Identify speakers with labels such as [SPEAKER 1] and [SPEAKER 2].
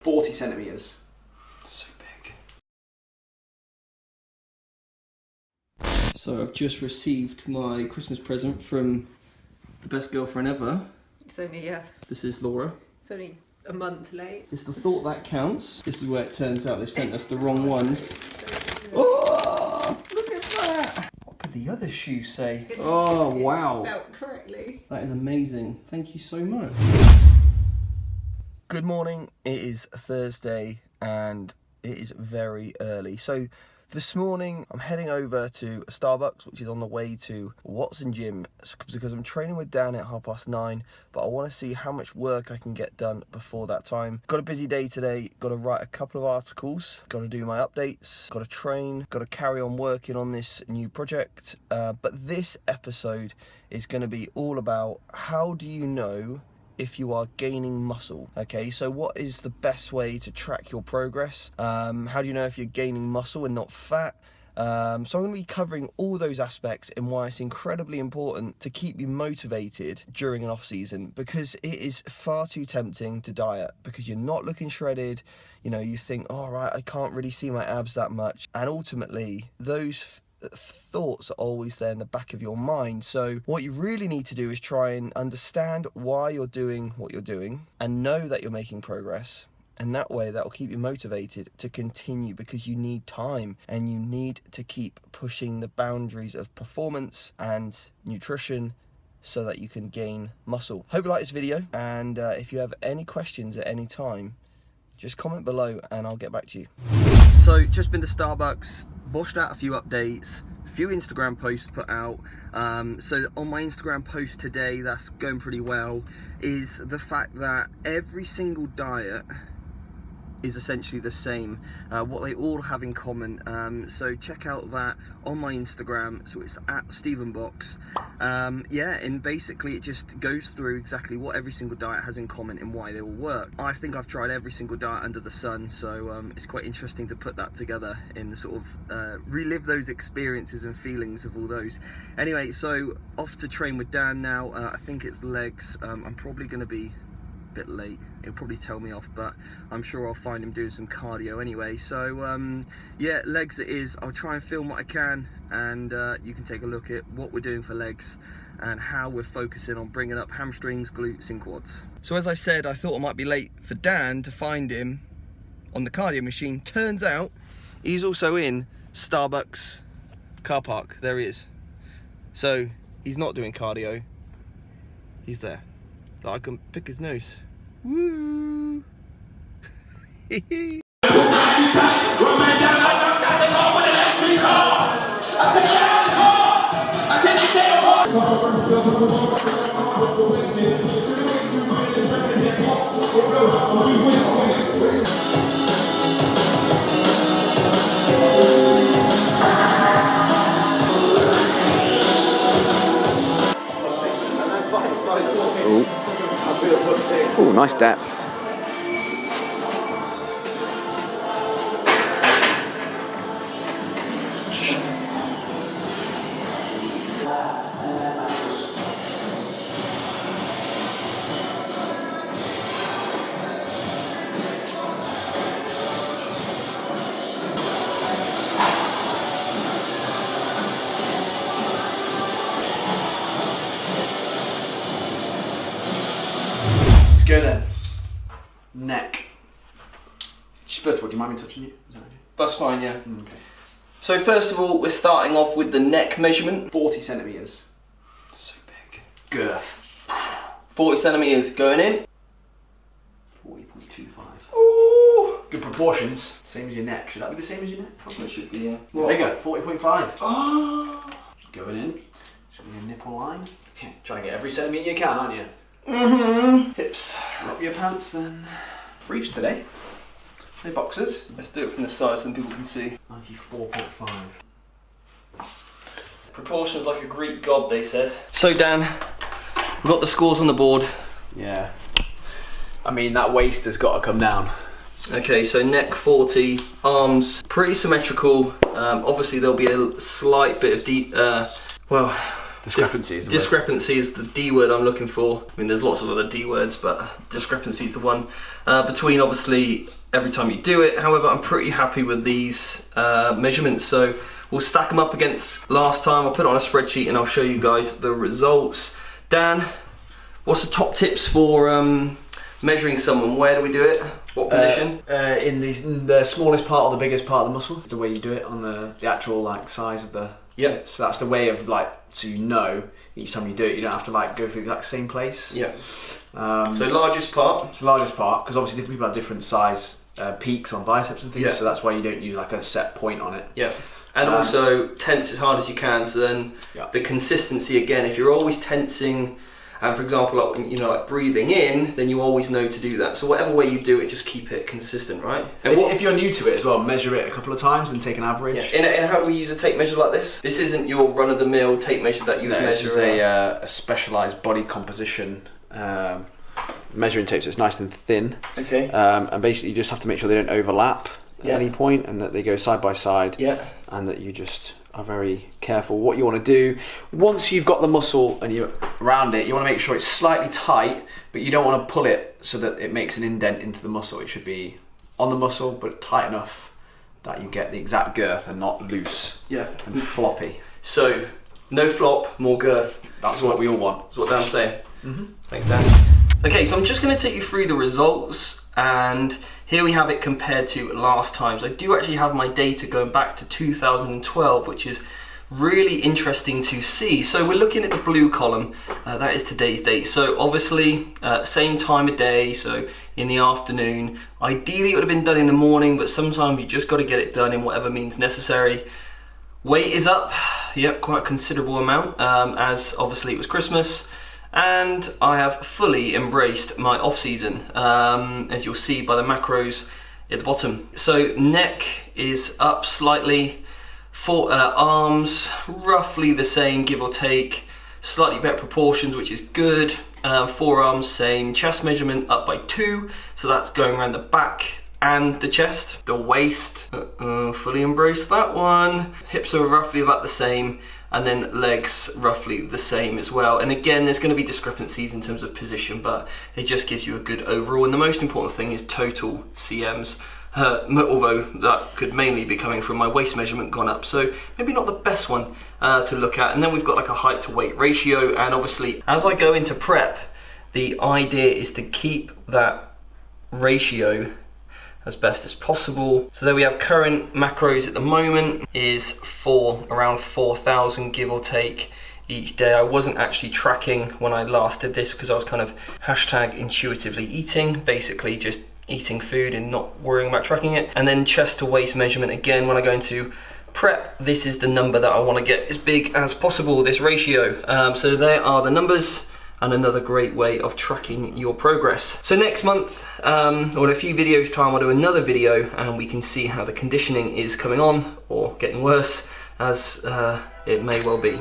[SPEAKER 1] 40 centimetres. So big. So I've just received my Christmas present from the best girlfriend ever.
[SPEAKER 2] It's only, yeah.
[SPEAKER 1] This is Laura.
[SPEAKER 2] It's only a month late.
[SPEAKER 1] It's the thought that counts. This is where it turns out they've sent us the wrong ones. Oh, look at that! What could the other shoe say? Oh, wow.
[SPEAKER 2] It's spelled correctly.
[SPEAKER 1] That is amazing. Thank you so much. Good morning. It is Thursday and it is very early. So this morning I'm heading over to a Starbucks, which is on the way to Watson Gym, because I'm training with Dan at 9:30, but I want to see how much work I can get done before that time. Got a busy day today, got to write a couple of articles, got to do my updates, got to train, got to carry on working on this new project. But this episode is going to be all about how do you know if you are gaining muscle. Okay, so what is the best way to track your progress? How do you know if you're gaining muscle and not fat? So I'm going to be covering all those aspects and why it's incredibly important to keep you motivated during an off season, because it is far too tempting to diet because you're not looking shredded. You know, you think, all right, I can't really see my abs that much, and ultimately those thoughts are always there in the back of your mind. So what you really need to do is try and understand why you're doing what you're doing and know that you're making progress, and that way that will keep you motivated to continue, because you need time and you need to keep pushing the boundaries of performance and nutrition so that you can gain muscle. Hope you like this video, and if you have any questions at any time, just comment below and I'll get back to you. So just been to Starbucks, bushed out a few updates, a few Instagram posts put out. So on my Instagram post today, that's going pretty well, is the fact that every single diet is essentially the same, what they all have in common. So check out that on my Instagram, so it's at StephenBox. Yeah, and basically it just goes through exactly what every single diet has in common and why they all work. I think I've tried every single diet under the sun, so it's quite interesting to put that together and sort of relive those experiences and feelings of all those. Anyway, so off to train with Dan now. I think it's legs. I'm probably going to be bit late, he'll probably tell me off, but I'm sure I'll find him doing some cardio anyway. So yeah, legs it is. I'll try and film what I can, and you can take a look at what we're doing for legs and how we're focusing on bringing up hamstrings, glutes and quads. So as I said, I thought I might be late for Dan to find him on the cardio machine. Turns out he's also in Starbucks car park. There he is. So he's not doing cardio, he's there. I can pick his nose. Woo!
[SPEAKER 3] Oh, nice depth.
[SPEAKER 1] Let's go then. Neck. First of all, do you mind me touching you? Is that okay?
[SPEAKER 3] That's fine, yeah.
[SPEAKER 1] Okay.
[SPEAKER 3] So first of all, we're starting off with the neck measurement.
[SPEAKER 1] 40 centimetres. So big. Girth.
[SPEAKER 3] 40 centimetres going in.
[SPEAKER 1] 40.25.
[SPEAKER 3] Ooh.
[SPEAKER 1] Good proportions. Same as your neck. Should that be the same as your neck?
[SPEAKER 3] Probably should be, yeah.
[SPEAKER 1] There you go, 40.5.
[SPEAKER 3] Oh.
[SPEAKER 1] Going in. Should be a nipple line. Yeah, trying to get every centimetre you can, aren't you?
[SPEAKER 3] Mm-hmm. Hips.
[SPEAKER 1] Drop your pants then. Briefs today. No boxers.
[SPEAKER 3] Let's do it from the side so people can see.
[SPEAKER 1] 94.5.
[SPEAKER 3] Proportions like a Greek god, they said. So Dan, we've got the scores on the board.
[SPEAKER 1] Yeah. I mean, that waist has got to come down.
[SPEAKER 3] Okay, so neck 40, arms pretty symmetrical. Obviously there'll be a slight bit of
[SPEAKER 4] Discrepancies.
[SPEAKER 3] Discrepancy is the D word I'm looking for. I mean, there's lots of other D words, but discrepancy is the one between, obviously, every time you do it. However, I'm pretty happy with these measurements. So we'll stack them up against last time. I'll put it on a spreadsheet and I'll show you guys the results. Dan, what's the top tips for measuring someone? Where do we do it? What position?
[SPEAKER 4] In the smallest part or the biggest part of the muscle. It's the way you do it on the actual like size of the.
[SPEAKER 3] Yeah.
[SPEAKER 4] So that's the way of like, so you know each time you do it, you don't have to like go through the exact same place.
[SPEAKER 3] Yeah. So largest part.
[SPEAKER 4] It's the largest part because obviously different people have different size peaks on biceps and things.
[SPEAKER 3] Yeah.
[SPEAKER 4] So that's why you don't use like a set point on it.
[SPEAKER 3] Yeah. And also tense as hard as you can. So then the consistency again. If you're always tensing, and for example, like, you know, like breathing in, then you always know to do that. So whatever way you do it, just keep it consistent, right? And
[SPEAKER 4] if you're new to it as well, measure it a couple of times and take an average.
[SPEAKER 3] Yeah. And how do we use a tape measure like this? This isn't your run-of-the-mill tape measure that you would measure.
[SPEAKER 4] This is a specialised body composition measuring tape, so it's nice and thin.
[SPEAKER 3] Okay.
[SPEAKER 4] And basically you just have to make sure they don't overlap at any point and that they go side by side.
[SPEAKER 3] Yeah.
[SPEAKER 4] And that you just are very careful. What you want to do, once you've got the muscle and you're around it, you want to make sure it's slightly tight, but you don't want to pull it so that it makes an indent into the muscle. It should be on the muscle, but tight enough that you get the exact girth and not loose and floppy.
[SPEAKER 3] So, no flop, more girth.
[SPEAKER 4] That's what we all want.
[SPEAKER 3] That's what Dan's saying. Thanks, Dan. Okay, so I'm just going to take you through the results, and here we have it compared to last time. So I do actually have my data going back to 2012, which is really interesting to see. So we're looking at the blue column, that is today's date. So obviously, same time of day, so in the afternoon. Ideally it would have been done in the morning, but sometimes you just got to get it done in whatever means necessary. Weight is up, yep, quite a considerable amount, as obviously it was Christmas. And I have fully embraced my off-season, as you'll see by the macros at the bottom. So neck is up slightly, arms roughly the same, give or take, slightly better proportions, which is good. Forearms same, chest measurement up by 2, so that's going around the back and the chest. The waist, fully embraced that one. Hips are roughly about the same. And then legs roughly the same as well. And again, there's going to be discrepancies in terms of position, but it just gives you a good overall. And the most important thing is total CMs, although that could mainly be coming from my waist measurement gone up. So maybe not the best one to look at. And then we've got like a height to weight ratio. And obviously, as I go into prep, the idea is to keep that ratio as best as possible. So there we have current macros at the moment is around 4,000 give or take each day. I wasn't actually tracking when I last did this because I was kind of #intuitively eating, basically just eating food and not worrying about tracking it. And then chest to waist measurement, again, when I go into prep, this is the number that I want to get as big as possible, this ratio. So there are the numbers, and another great way of tracking your progress. So next month, or in a few videos time, I'll do another video and we can see how the conditioning is coming on or getting worse, as it may well be.